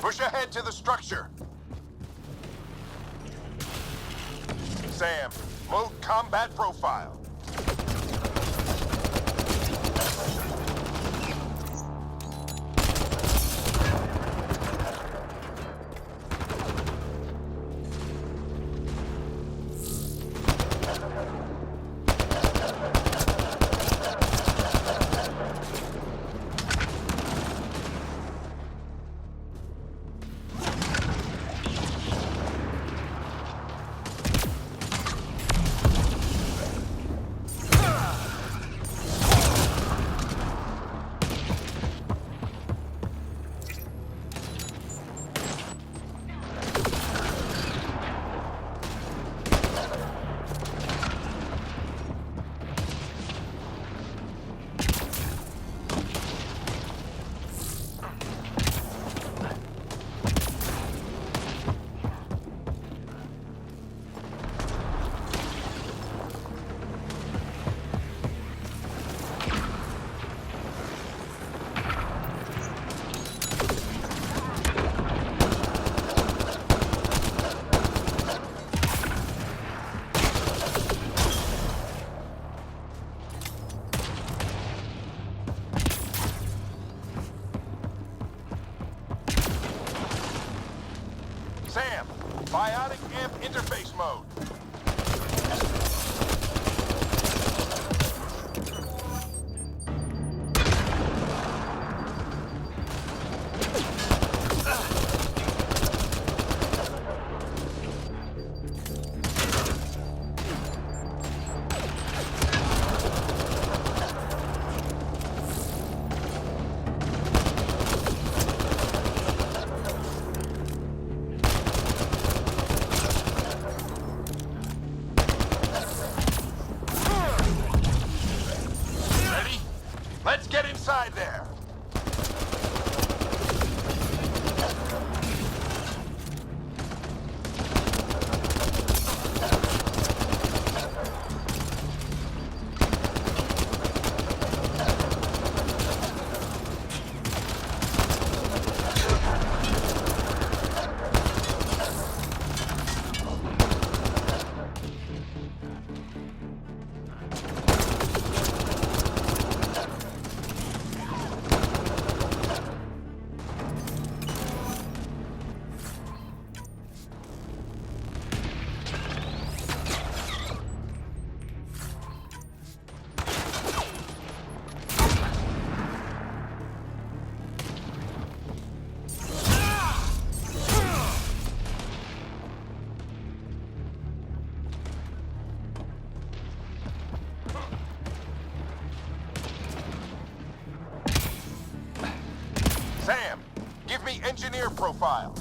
Push ahead to the structure. Sam, load combat profile. Sam, biotic amp interface mode. Let's get inside there. Sam, give me engineer profile.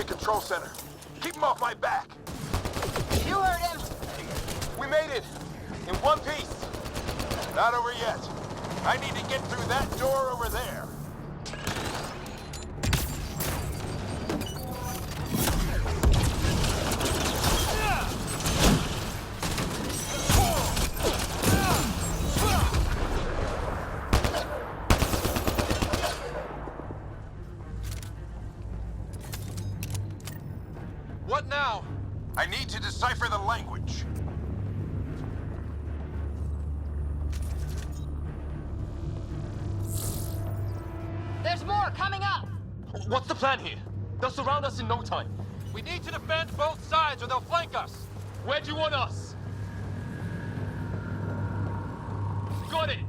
Control center. Keep him off my back. You heard him. We made it. In one piece. Not over yet. I need to get through that door over there. What now? I need to decipher the language. There's more coming up. What's the plan here? They'll surround us in no time. We need to defend both sides or they'll flank us. Where do you want us? Got it!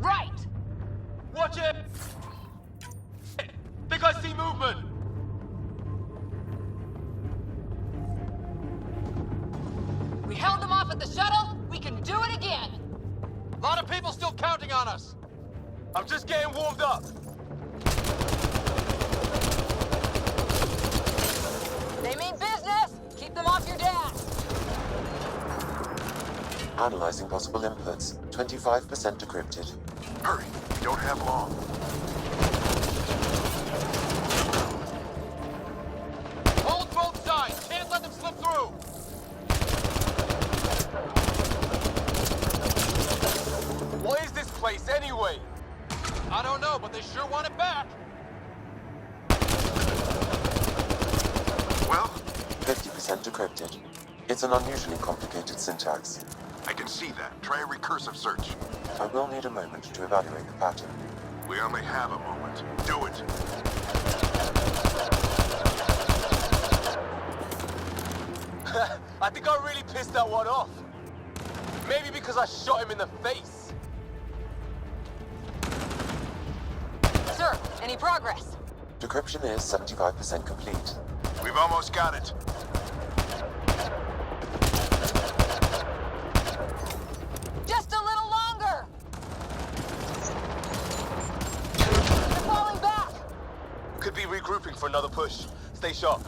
Right! Watch it! Think I see movement! off at the shuttle, we can do it again. A lot of people still counting on us. I'm just getting warmed up. They mean business. Keep them off your dad. Analyzing possible inputs. 25% decrypted. Hurry, we don't have long. Hold both sides. Can't let them slip through. What is this place anyway? I don't know, but they sure want it back. Well, 50% decrypted. It's an unusually complicated syntax. I can see that. Try a recursive search. I will need a moment to evaluate the pattern. We only have a moment. Do it. I think I really pissed that one off. Maybe because I shot him in the face. Sir, any progress? Decryption is 75% complete. We've almost got it. Just a little longer. They're falling back. Could be regrouping for another push. Stay sharp.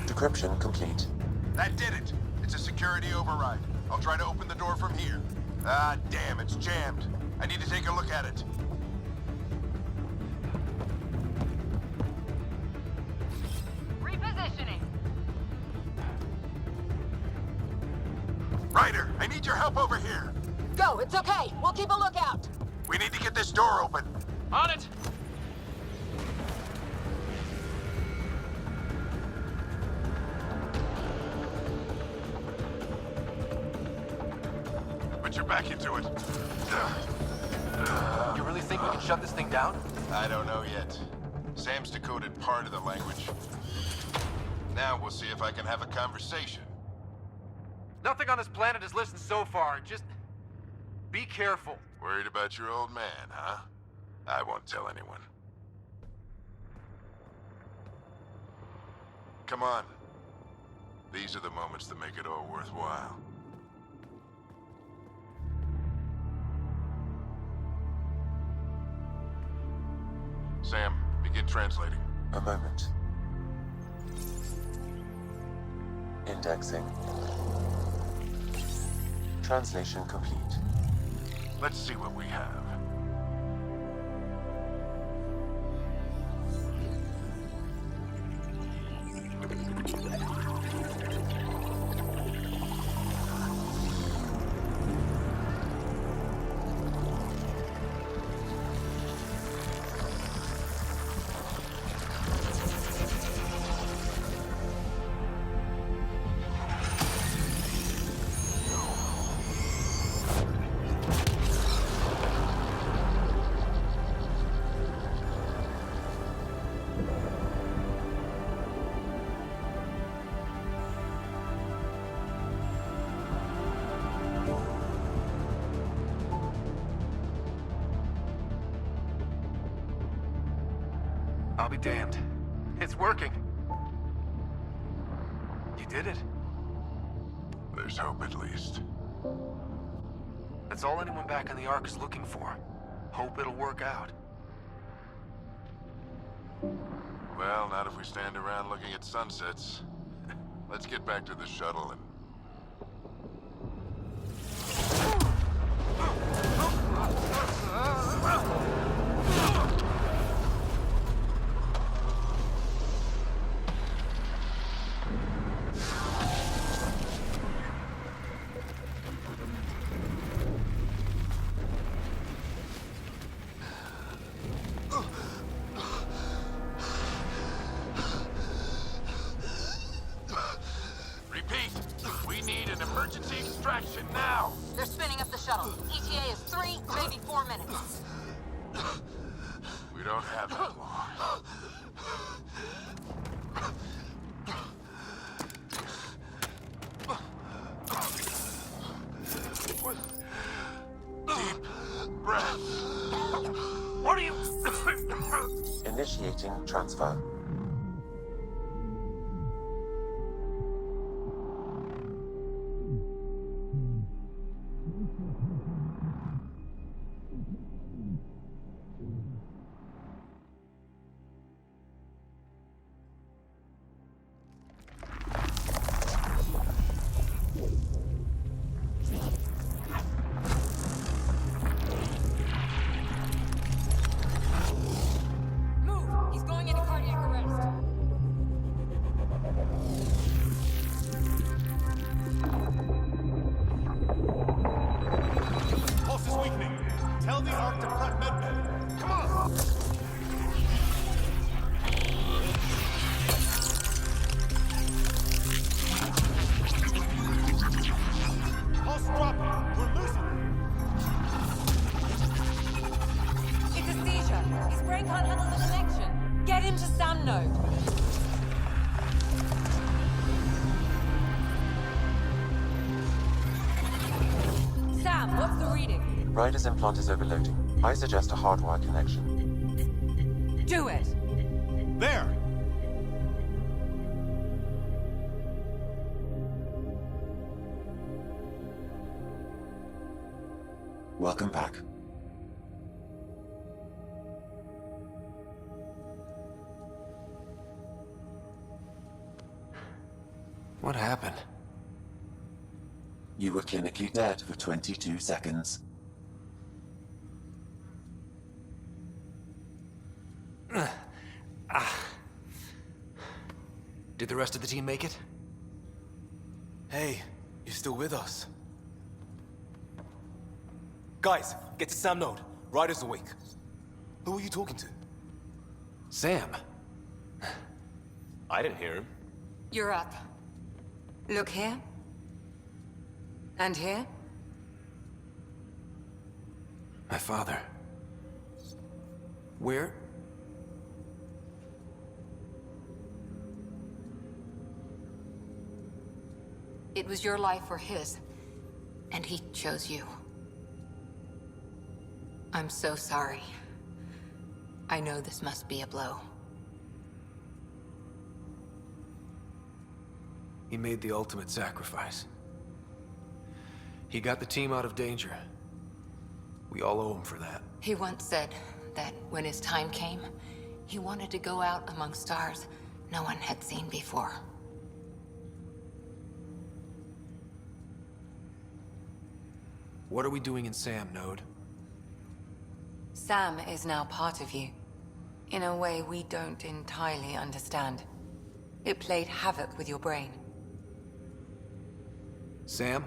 Decryption complete. That did it. It's a security override. I'll try to open the door from here. Ah, damn, it's jammed. I need to take a look at it. Repositioning. Ryder, I need your help over here. Go, it's okay. We'll keep a lookout. We need to get this door open. On it. Put your back into it. You really think we can shut this thing down? I don't know yet. Sam's decoded part of the language. Now we'll see if I can have a conversation. Nothing on this planet has listened so far. Just be careful. Worried about your old man, huh? I won't tell anyone. Come on. These are the moments that make it all worthwhile. Sam, begin translating. A moment. Indexing. Translation complete. Let's see what we have. I'll be damned. It's working. You did it. There's hope at least. That's all anyone back on the Ark is looking for. Hope it'll work out. Well, not if we stand around looking at sunsets. Let's get back to the shuttle and... Emergency extraction now! They're spinning up the shuttle. ETA is 3, maybe 4 minutes. We don't have that long. Deep breath. What are you... Initiating transfer. back to prep medbay. Come on! Pulse dropping. We're losing. It's a seizure. His brain can't handle the connection. Get him to Sam node. Sam, what's the reading? Ryder's implant is overloading. I suggest a hardwire connection. Do it. There! Welcome back. What happened? You were clinically dead for 22 seconds. Did the rest of the team make it? Hey, you're still with us. Guys, get to Sam node. Ryder's awake. Who are you talking to? Sam. I didn't hear him. You're up. Look here. And here. My father. Where? It was your life or his. And he chose you. I'm so sorry. I know this must be a blow. He made the ultimate sacrifice. He got the team out of danger. We all owe him for that. He once said that when his time came, he wanted to go out among stars no one had seen before. What are we doing in Sam node? Sam is now part of you, in a way we don't entirely understand. It played havoc with your brain. Sam?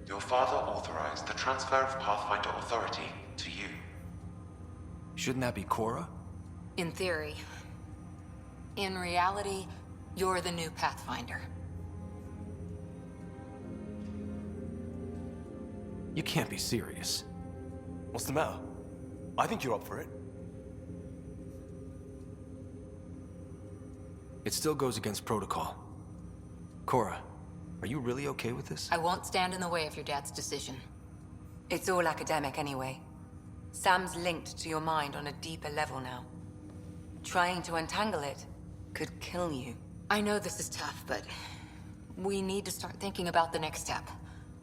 Your father authorized the transfer of Pathfinder authority to you. Shouldn't that be Cora? In theory. In reality, you're the new Pathfinder. You can't be serious. What's the matter? I think you're up for it. It still goes against protocol. Cora, are you really okay with this? I won't stand in the way of your dad's decision. It's all academic anyway. Sam's linked to your mind on a deeper level now. Trying to untangle it could kill you. I know this is tough, but we need to start thinking about the next step.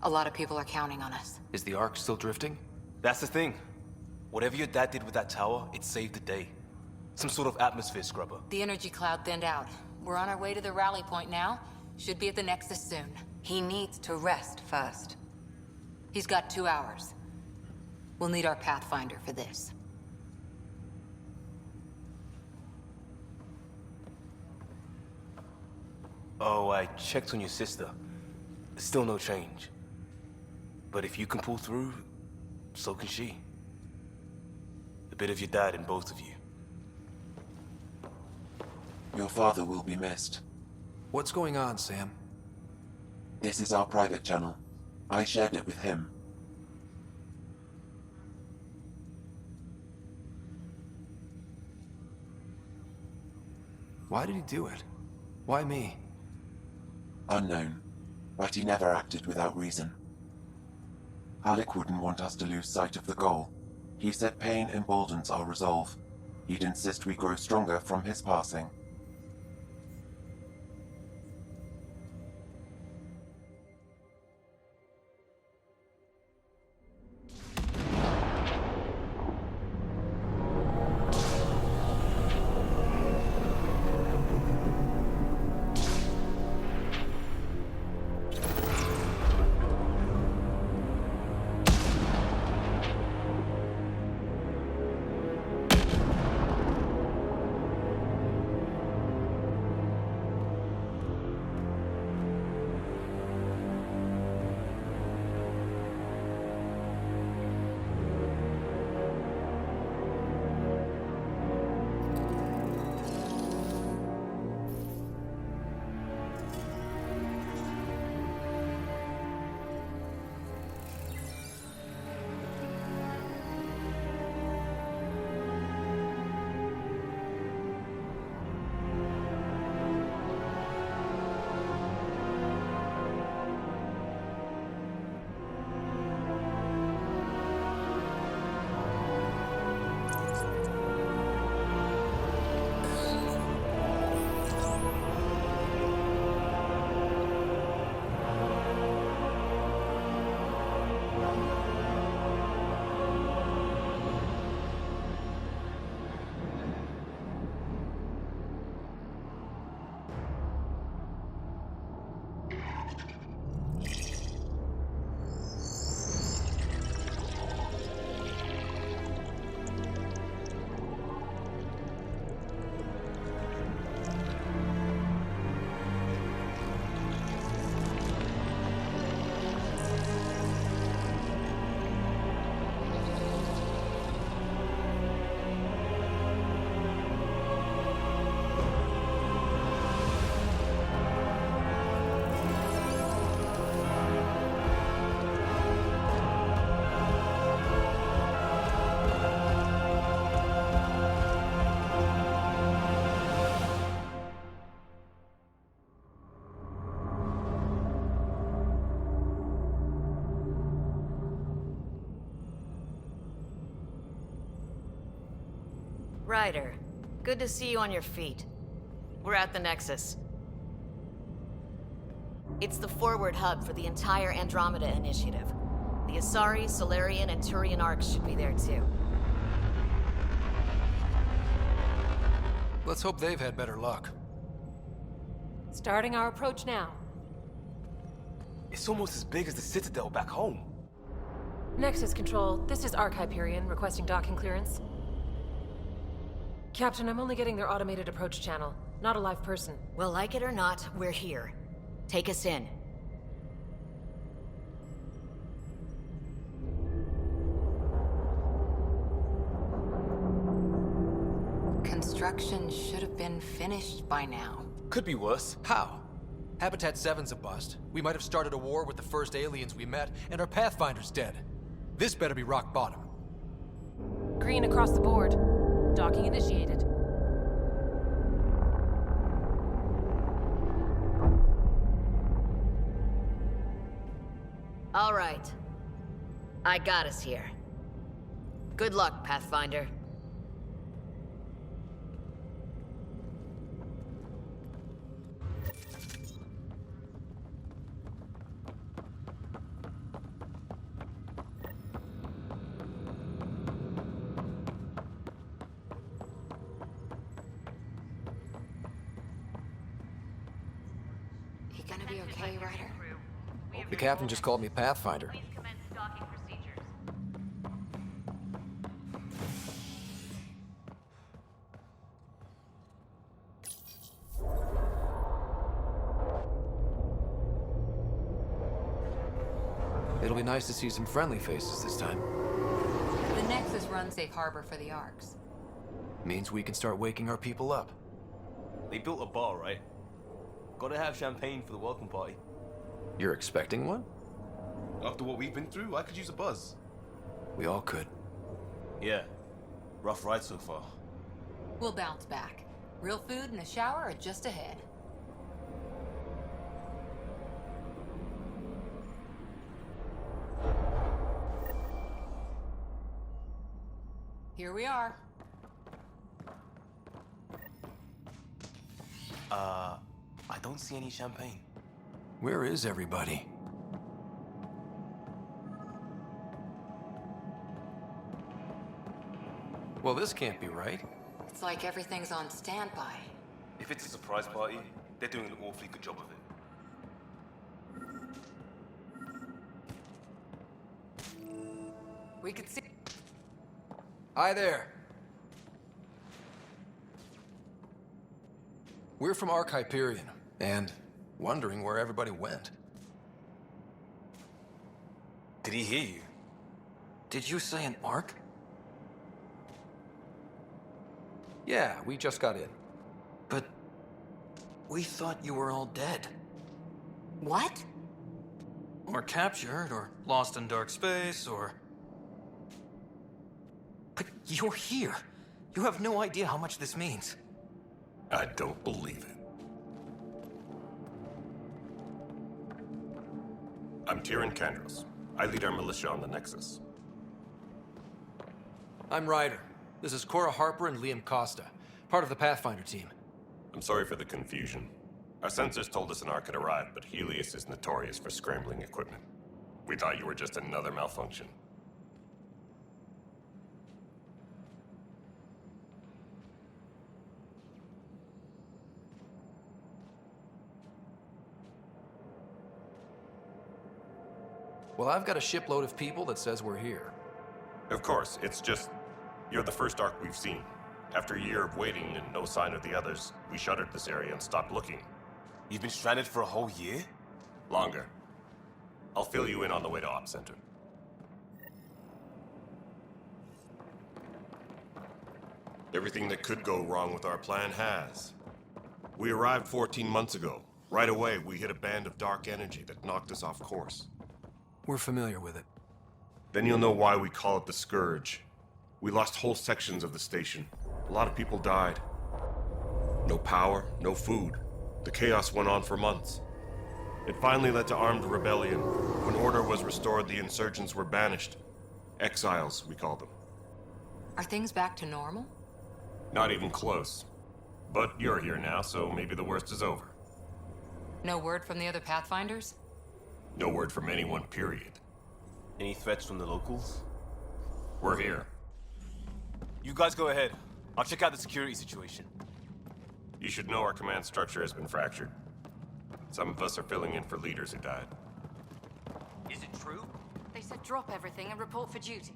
A lot of people are counting on us. Is the Ark still drifting? That's the thing. Whatever your dad did with that tower, it saved the day. Some sort of atmosphere scrubber. The energy cloud thinned out. We're on our way to the rally point now. Should be at the Nexus soon. He needs to rest first. He's got 2 hours. We'll need our Pathfinder for this. Oh, I checked on your sister. Still no change. But if you can pull through, so can she. A bit of your dad in both of you. Your father will be missed. What's going on, Sam? This is our private channel. I shared it with him. Why did he do it? Why me? Unknown, but he never acted without reason. Alec wouldn't want us to lose sight of the goal. He said pain emboldens our resolve. He'd insist we grow stronger from his passing. Ryder, good to see you on your feet. We're at the Nexus. It's the forward hub for the entire Andromeda initiative. The Asari, Solarian, and Turian arcs should be there too. Let's hope they've had better luck. Starting our approach now. It's almost as big as the Citadel back home. Nexus Control, this is Arc Hyperion requesting docking clearance. Captain, I'm only getting their automated approach channel, not a live person. Well, like it or not, we're here. Take us in. Construction should have been finished by now. Could be worse. How? Habitat 7's a bust. We might have started a war with the first aliens we met, and our Pathfinder's dead. This better be rock bottom. Green across the board. Docking initiated. All right. I got us here. Good luck, Pathfinder. You gonna be okay, Ryder? The captain just called me Pathfinder. Please commence docking procedures. It'll be nice to see some friendly faces this time. The Nexus runs safe harbor for the arcs. Means we can start waking our people up. They built a bar, right? Gotta have champagne for the welcome party. You're expecting one? After what we've been through, I could use a buzz. We all could. Yeah. Rough ride so far. We'll bounce back. Real food and a shower are just ahead. Here we are. I don't see any champagne. Where is everybody? Well, this can't be right. It's like everything's on standby. If it's a surprise party, they're doing an awfully good job of it. We could see... Hi there. We're from Arc Hyperion, and wondering where everybody went. Did he hear you? Did you say an Arc? Yeah, we just got in. But we thought you were all dead. What? Or captured, or lost in dark space, or... But you're here. You have no idea how much this means. I don't believe it. I'm Tyrion Kandros. I lead our militia on the Nexus. I'm Ryder. This is Cora Harper and Liam Costa, part of the Pathfinder team. I'm sorry for the confusion. Our sensors told us an Ark had arrived, but Helios is notorious for scrambling equipment. We thought you were just another malfunction. Well, I've got a shipload of people that says we're here. Of course, it's just... You're the first Ark we've seen. After a year of waiting and no sign of the others, we shuttered this area and stopped looking. You've been stranded for a whole year? Longer. I'll fill you in on the way to Op Center. Everything that could go wrong with our plan has. We arrived 14 months ago. Right away, we hit a band of dark energy that knocked us off course. We're familiar with it. Then you'll know why we call it the Scourge. We lost whole sections of the station. A lot of people died. No power, no food. The chaos went on for months. It finally led to armed rebellion. When order was restored, the insurgents were banished. Exiles, we call them. Are things back to normal? Not even close. But you're here now, so maybe the worst is over. No word from the other Pathfinders? No word from anyone, period. Any threats from the locals? We're here. You guys go ahead. I'll check out the security situation. You should know our command structure has been fractured. Some of us are filling in for leaders who died. Is it true? They said drop everything and report for duty.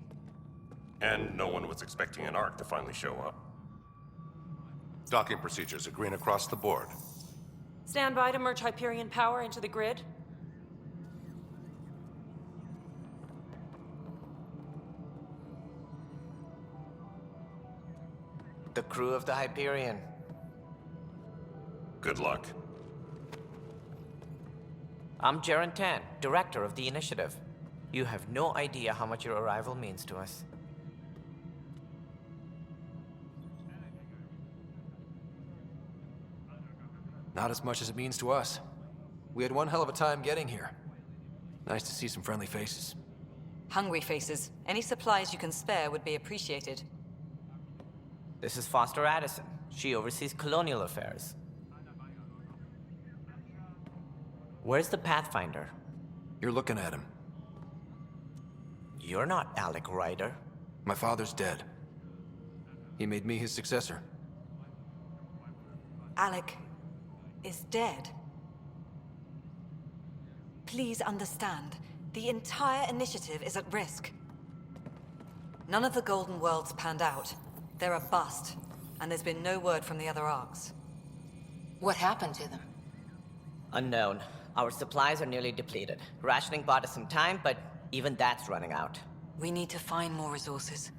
And no one was expecting an Ark to finally show up. Docking procedures are green across the board. Stand by to merge Hyperion power into the grid. The crew of the Hyperion. Good luck. I'm Jaren Tan, director of the initiative. You have no idea how much your arrival means to us. Not as much as it means to us. We had one hell of a time getting here. Nice to see some friendly faces. Hungry faces. Any supplies you can spare would be appreciated. This is Foster Addison. She oversees colonial affairs. Where's the Pathfinder? You're looking at him. You're not Alec Ryder. My father's dead. He made me his successor. Alec is dead. Please understand, the entire initiative is at risk. None of the Golden Worlds panned out. They're a bust, and there's been no word from the other Arks. What happened to them? Unknown. Our supplies are nearly depleted. Rationing bought us some time, but even that's running out. We need to find more resources,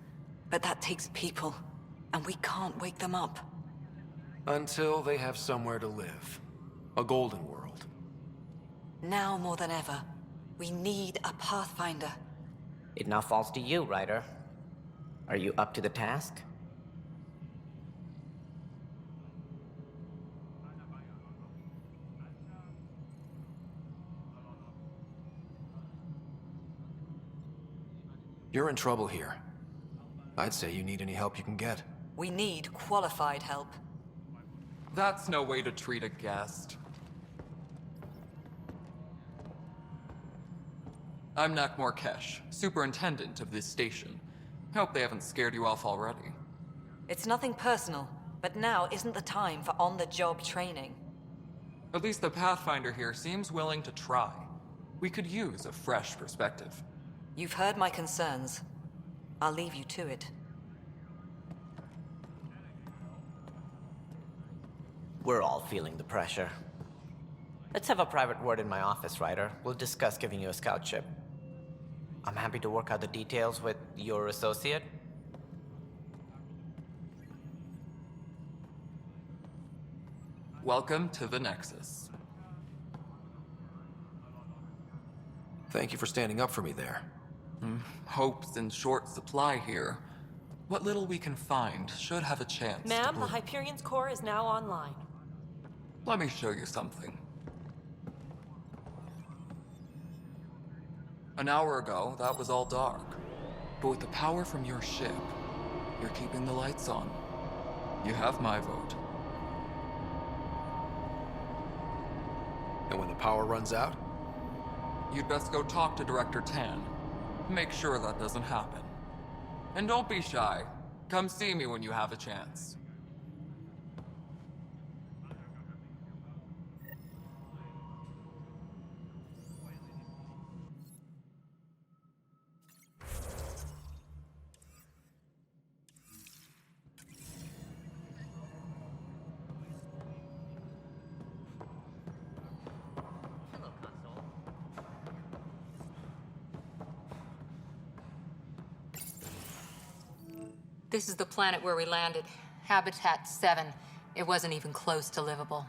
but that takes people, and we can't wake them up. Until they have somewhere to live. A golden world. Now more than ever, we need a Pathfinder. It now falls to you, Ryder. Are you up to the task? You're in trouble here. I'd say you need any help you can get. We need qualified help. That's no way to treat a guest. I'm Nak Morkesh, superintendent of this station. Hope they haven't scared you off already. It's nothing personal, but now isn't the time for on-the-job training. At least the Pathfinder here seems willing to try. We could use a fresh perspective. You've heard my concerns. I'll leave you to it. We're all feeling the pressure. Let's have a private word in my office, Ryder. We'll discuss giving you a scout ship. I'm happy to work out the details with your associate. Welcome to the Nexus. Thank you for standing up for me there. Hope's in short supply here. What little we can find should have a chance. Ma'am, the Hyperion's core is now online. Let me show you something. An hour ago, that was all dark. But with the power from your ship, you're keeping the lights on. You have my vote. And when the power runs out? You'd best go talk to Director Tan. Make sure that doesn't happen. And don't be shy. Come see me when you have a chance. This is the planet where we landed. Habitat 7. It wasn't even close to livable.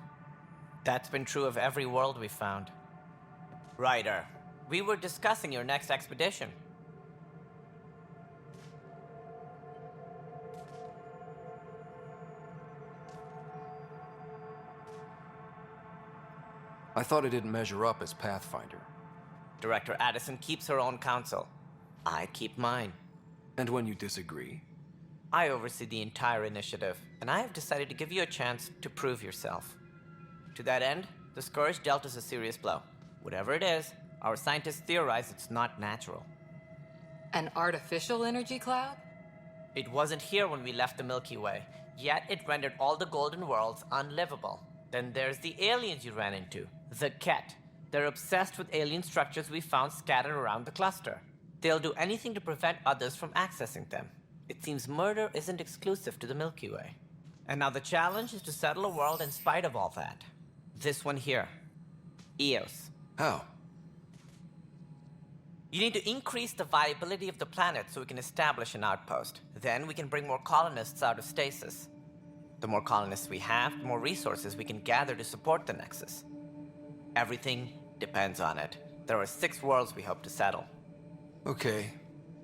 That's been true of every world we've found. Ryder, we were discussing your next expedition. I thought it didn't measure up as Pathfinder. Director Addison keeps her own counsel. I keep mine. And when you disagree? I oversee the entire initiative, and I have decided to give you a chance to prove yourself. To that end, the Scourge dealt us a serious blow. Whatever it is, our scientists theorize it's not natural. An artificial energy cloud? It wasn't here when we left the Milky Way, yet it rendered all the Golden Worlds unlivable. Then there's the aliens you ran into, the Ket. They're obsessed with alien structures we found scattered around the cluster. They'll do anything to prevent others from accessing them. It seems murder isn't exclusive to the Milky Way. And now the challenge is to settle a world in spite of all that. This one here. Eos. How? You need to increase the viability of the planet so we can establish an outpost. Then we can bring more colonists out of stasis. The more colonists we have, the more resources we can gather to support the Nexus. Everything depends on it. There are 6 worlds we hope to settle. Okay,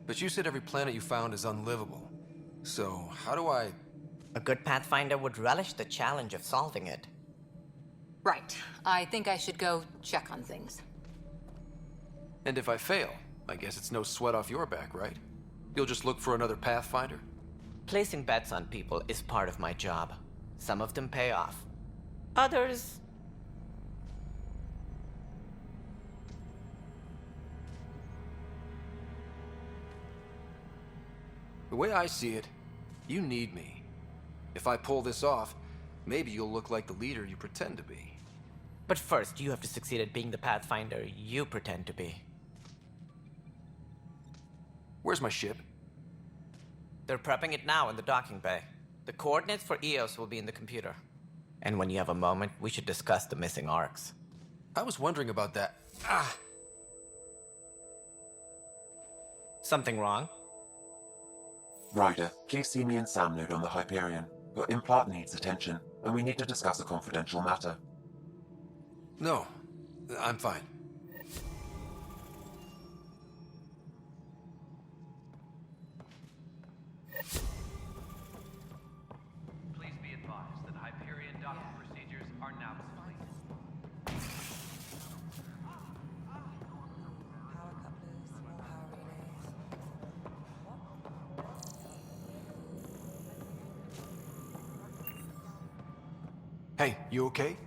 but you said every planet you found is unlivable. So, how do I... A good Pathfinder would relish the challenge of solving it. Right. I think I should go check on things. And if I fail, I guess it's no sweat off your back, right? You'll just look for another Pathfinder? Placing bets on people is part of my job. Some of them pay off. Others... The way I see it, you need me. If I pull this off, maybe you'll look like the leader you pretend to be. But first, you have to succeed at being the Pathfinder you pretend to be. Where's my ship? They're prepping it now in the docking bay. The coordinates for Eos will be in the computer. And when you have a moment, we should discuss the missing arcs. I was wondering about that. Something wrong? Ryder, please see me and Sam load on the Hyperion. Your implant needs attention, and we need to discuss a confidential matter. No, I'm fine. Please be advised that Hyperion docking procedures are now complete. Hey, you okay?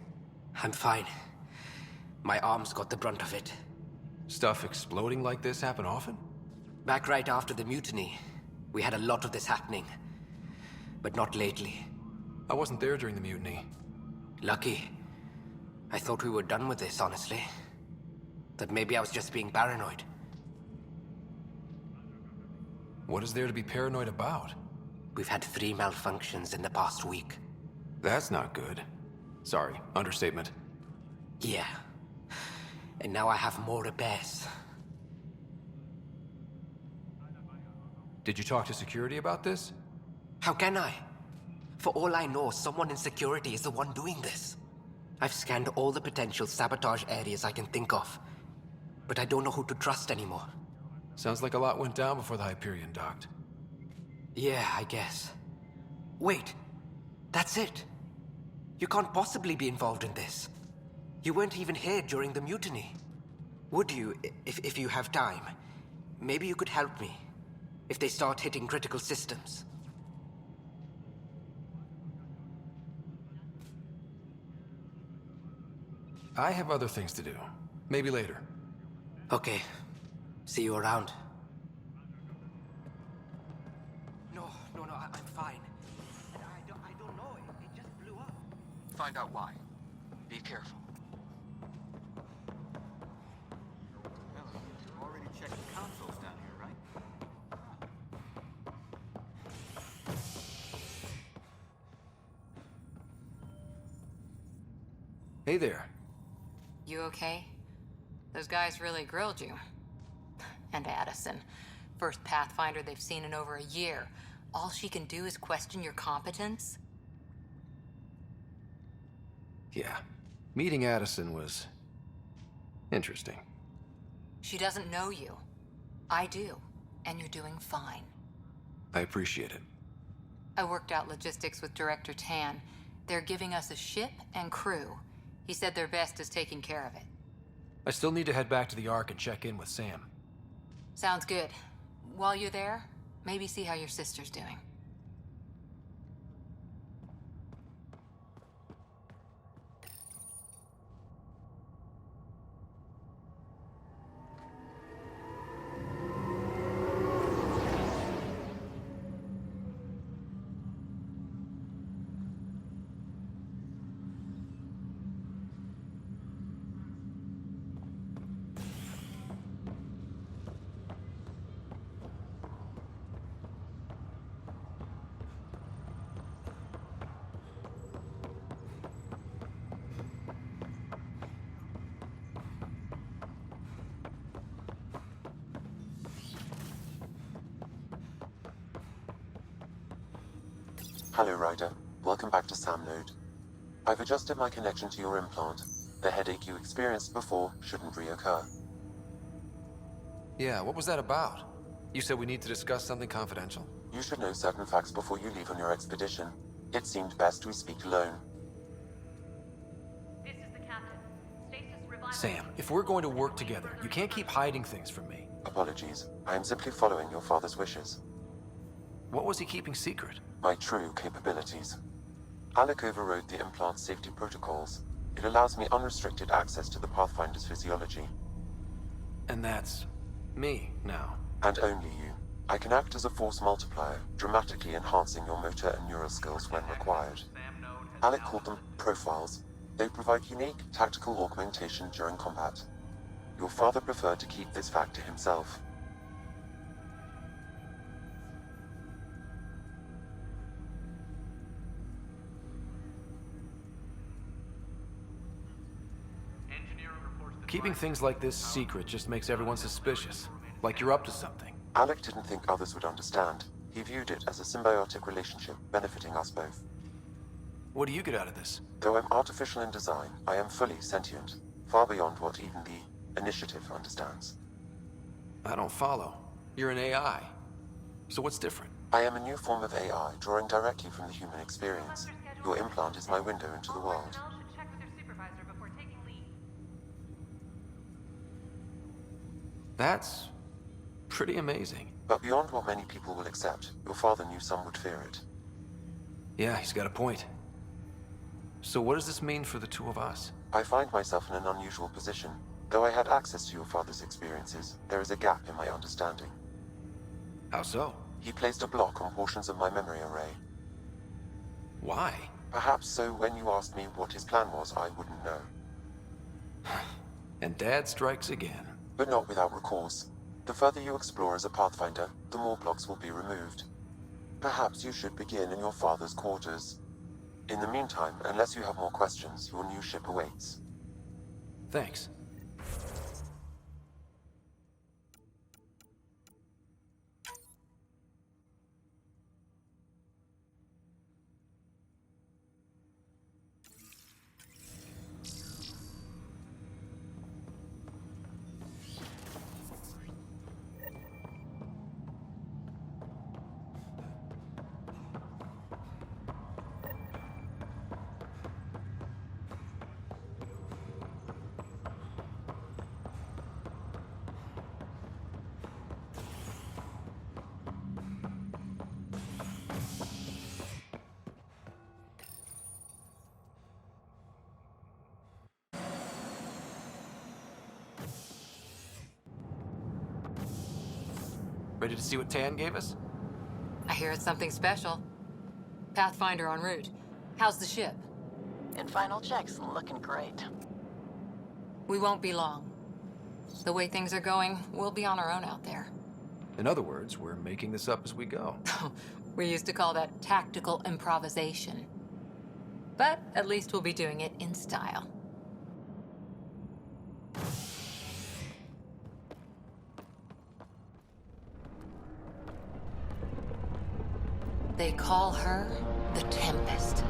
I'm fine. My arms got the brunt of it. Stuff exploding like this happen often? Back right after the mutiny, we had a lot of this happening. But not lately. I wasn't there during the mutiny. Lucky. I thought we were done with this, honestly. That maybe I was just being paranoid. What is there to be paranoid about? We've had 3 malfunctions in the past week. That's not good. Sorry, understatement. Yeah. And now I have more to bears. Did you talk to security about this? How can I? For all I know, someone in security is the one doing this. I've scanned all the potential sabotage areas I can think of. But I don't know who to trust anymore. Sounds like a lot went down before the Hyperion docked. Yeah, I guess. Wait. That's it. You can't possibly be involved in this. You weren't even here during the mutiny. Would you, if you have time? Maybe you could help me. If they start hitting critical systems. I have other things to do. Maybe later. Okay. See you around. No, I'm fine. I don't know. It just blew up. Find out why. Be careful. You already checked the consoles down here, right? Hey there. You okay? Those guys really grilled you. And Addison. First Pathfinder they've seen in over a year. All she can do is question your competence? Yeah. Meeting Addison was... interesting. She doesn't know you. I do. And you're doing fine. I appreciate it. I worked out logistics with Director Tan. They're giving us a ship and crew. He said their best is taking care of it. I still need to head back to the Ark and check in with Sam. Sounds good. While you're there, maybe see how your sister's doing. Hello, Ryder. Welcome back to Sam Node. I've adjusted my connection to your implant. The headache you experienced before shouldn't reoccur. Yeah, what was that about? You said we need to discuss something confidential? You should know certain facts before you leave on your expedition. It seemed best we speak alone. This is the captain. Stasis revival. Sam, if we're going to work together, you can't keep hiding things from me. Apologies. I am simply following your father's wishes. What was he keeping secret? My true capabilities. Alec overrode the implant's safety protocols. It allows me unrestricted access to the Pathfinder's physiology. And that's me now. And only you. I can act as a force multiplier, dramatically enhancing your motor and neural skills when required. Alec called them profiles. They provide unique tactical augmentation during combat. Your father preferred to keep this fact to himself. Keeping things like this secret just makes everyone suspicious. Like you're up to something. Alec didn't think others would understand. He viewed it as a symbiotic relationship benefiting us both. What do you get out of this? Though I'm artificial in design, I am fully sentient, far beyond what even the Initiative understands. I don't follow. You're an AI. So what's different? I am a new form of AI, drawing directly from the human experience. Your implant is my window into the world. That's pretty amazing. But beyond what many people will accept, your father knew some would fear it. Yeah, he's got a point. So what does this mean for the two of us? I find myself in an unusual position. Though I had access to your father's experiences, there is a gap in my understanding. How so? He placed a block on portions of my memory array. Why? Perhaps so when you asked me what his plan was, I wouldn't know. And Dad strikes again. But not without recourse. The further you explore as a Pathfinder, the more blocks will be removed. Perhaps you should begin in your father's quarters. In the meantime, unless you have more questions, your new ship awaits. Thanks. Ready to see what Tan gave us? I hear it's something special. Pathfinder en route. How's the ship? In final checks, looking great. We won't be long. The way things are going, we'll be on our own out there. In other words, we're making this up as we go. We used to call that tactical improvisation. But at least we'll be doing it in style. They call her the Tempest.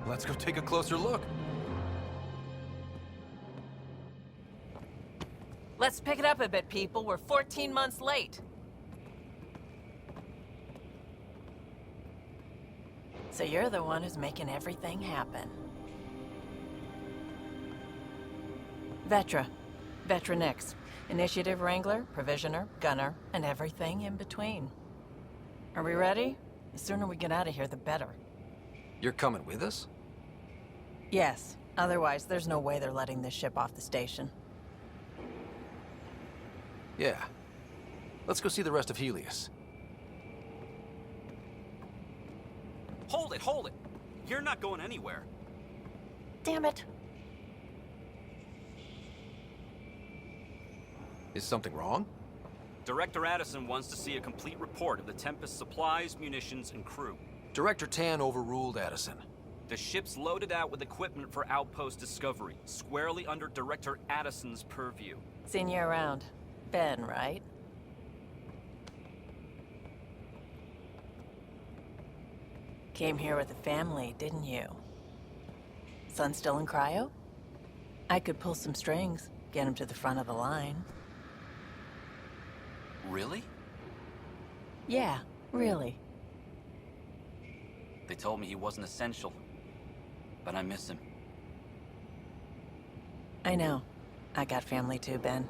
Let's go take a closer look. Let's pick it up a bit, people. We're 14 months late. So you're the one who's making everything happen. Vetra. Vetra Nix. Initiative Wrangler, Provisioner, Gunner, and everything in between. Are we ready? The sooner we get out of here, the better. You're coming with us? Yes. Otherwise, there's no way they're letting this ship off the station. Yeah. Let's go see the rest of Helios. Hold it, hold it! You're not going anywhere. Damn it. Is something wrong? Director Addison wants to see a complete report of the Tempest's supplies, munitions, and crew. Director Tan overruled Addison. The ship's loaded out with equipment for outpost discovery, squarely under Director Addison's purview. Seen you around. Ben, right? Came here with a family, didn't you? Son still in cryo? I could pull some strings, get him to the front of the line. Really? Yeah, really. They told me he wasn't essential, but I miss him. I know. I got family too, Ben.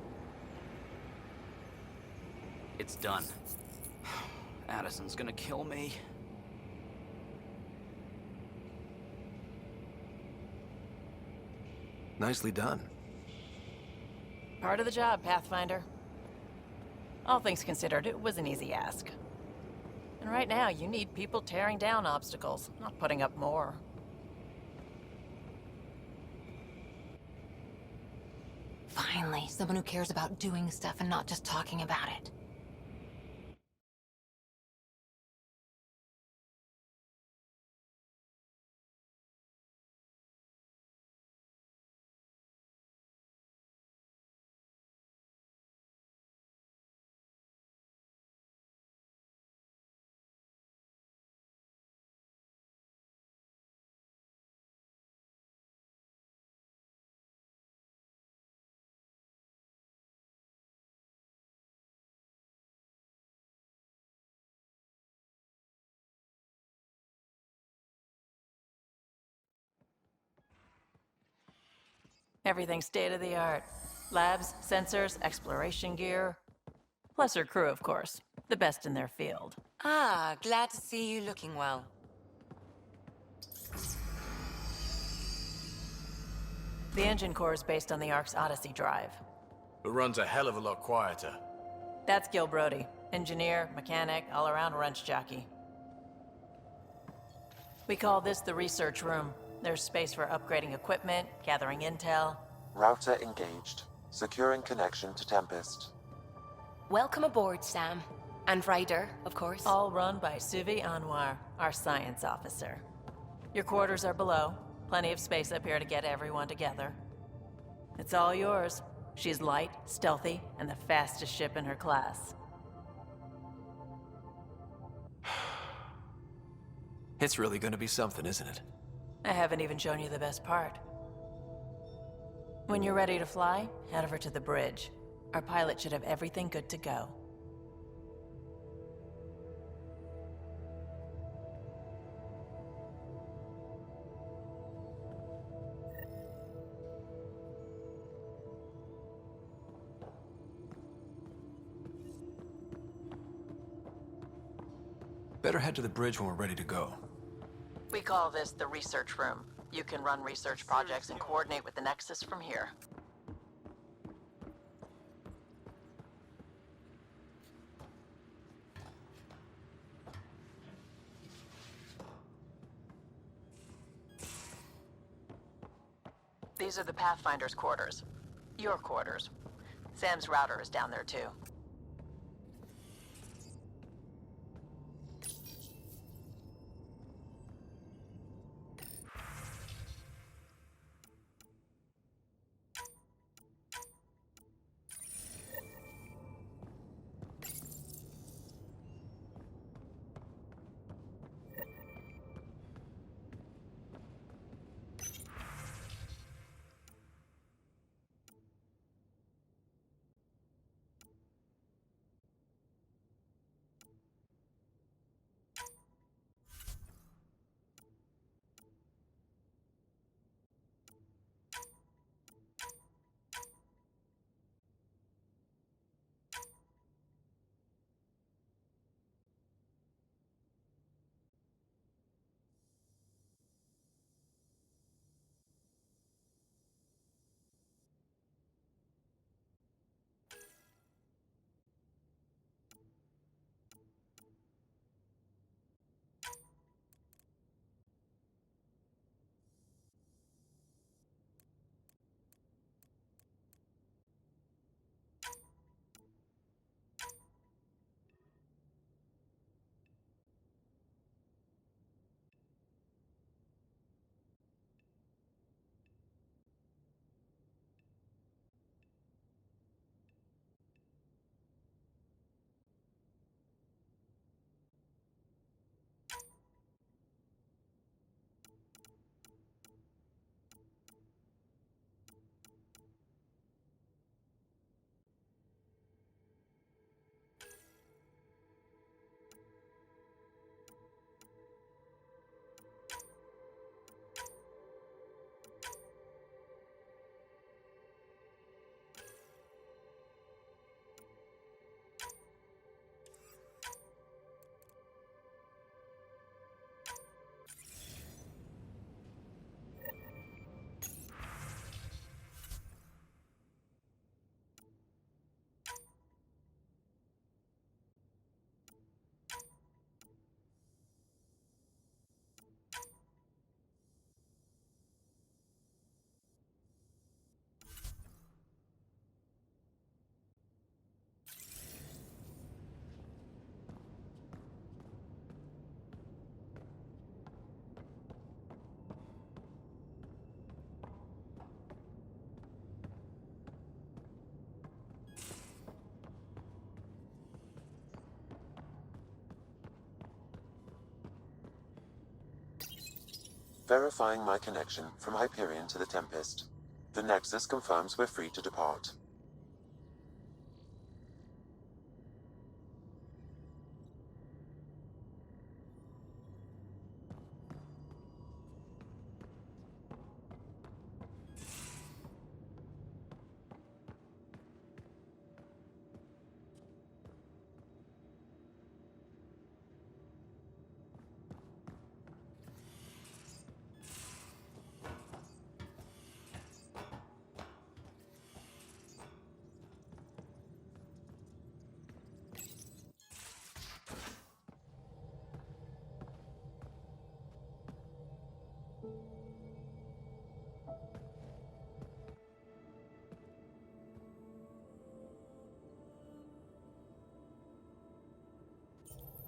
It's done. Addison's gonna kill me. Nicely done. Part of the job, Pathfinder. All things considered, it was an easy ask. And right now, you need people tearing down obstacles, not putting up more. Finally, someone who cares about doing stuff and not just talking about it. Everything state-of-the-art. Labs, sensors, exploration gear. Plus her crew, of course. The best in their field. Ah, glad to see you looking well. The engine core is based on the Ark's Odyssey drive. It runs a hell of a lot quieter. That's Gil Brody. Engineer, mechanic, all-around wrench jockey. We call this the research room. There's space for upgrading equipment, gathering intel. Router engaged. Securing connection to Tempest. Welcome aboard, Sam. And Ryder, of course. All run by Suvi Anwar, our science officer. Your quarters are below. Plenty of space up here to get everyone together. It's all yours. She's light, stealthy, and the fastest ship in her class. It's really gonna be something, isn't it? I haven't even shown you the best part. When you're ready to fly, head over to the bridge. Our pilot should have everything good to go. Better head to the bridge when we're ready to go. We call this the research room. You can run research projects and coordinate with the Nexus from here. These are the Pathfinders Quarters. Your quarters. Sam's router is down there too. Verifying my connection from Hyperion to the Tempest. The Nexus confirms we're free to depart.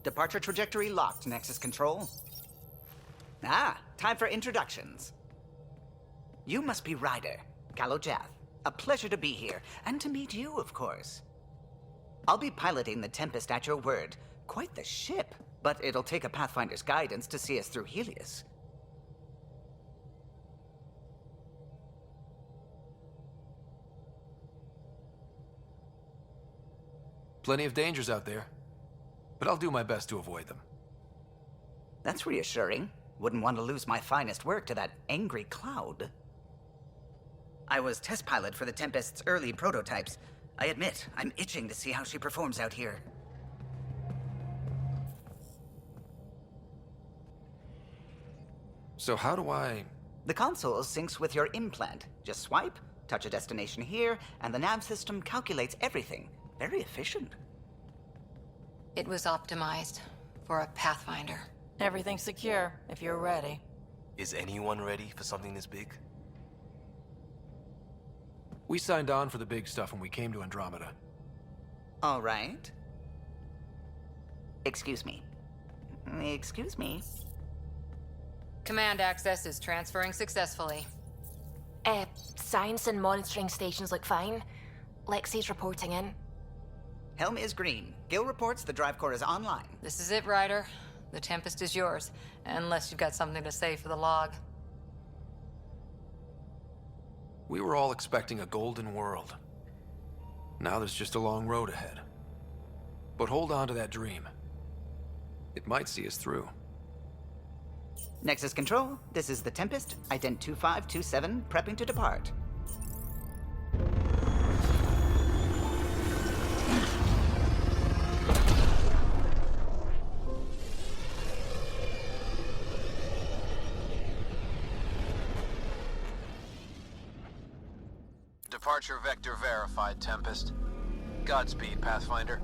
Departure trajectory locked, Nexus Control. Ah, time for introductions. You must be Ryder, Kalojath. A pleasure to be here, and to meet you, of course. I'll be piloting the Tempest at your word. Quite the ship, but it'll take a Pathfinder's guidance to see us through Helios. Plenty of dangers out there, but I'll do my best to avoid them. That's reassuring. Wouldn't want to lose my finest work to that angry cloud. I was test pilot for the Tempest's early prototypes. I admit, I'm itching to see how she performs out here. So how do I... The console syncs with your implant. Just swipe, touch a destination here, and the nav system calculates everything. Very efficient. It was optimized for a Pathfinder. Everything's secure, if you're ready. Is anyone ready for something this big? We signed on for the big stuff when we came to Andromeda. All right. Excuse me. Excuse me. Command access is transferring successfully. Science and monitoring stations look fine. Lexi's reporting in. Helm is green. Gil reports the drive core is online. This is it, Ryder. The Tempest is yours, unless you've got something to say for the log. We were all expecting a golden world. Now there's just a long road ahead. But hold on to that dream. It might see us through. Nexus Control, this is the Tempest, ident 2527, prepping to depart. Departure vector verified, Tempest. Godspeed, Pathfinder.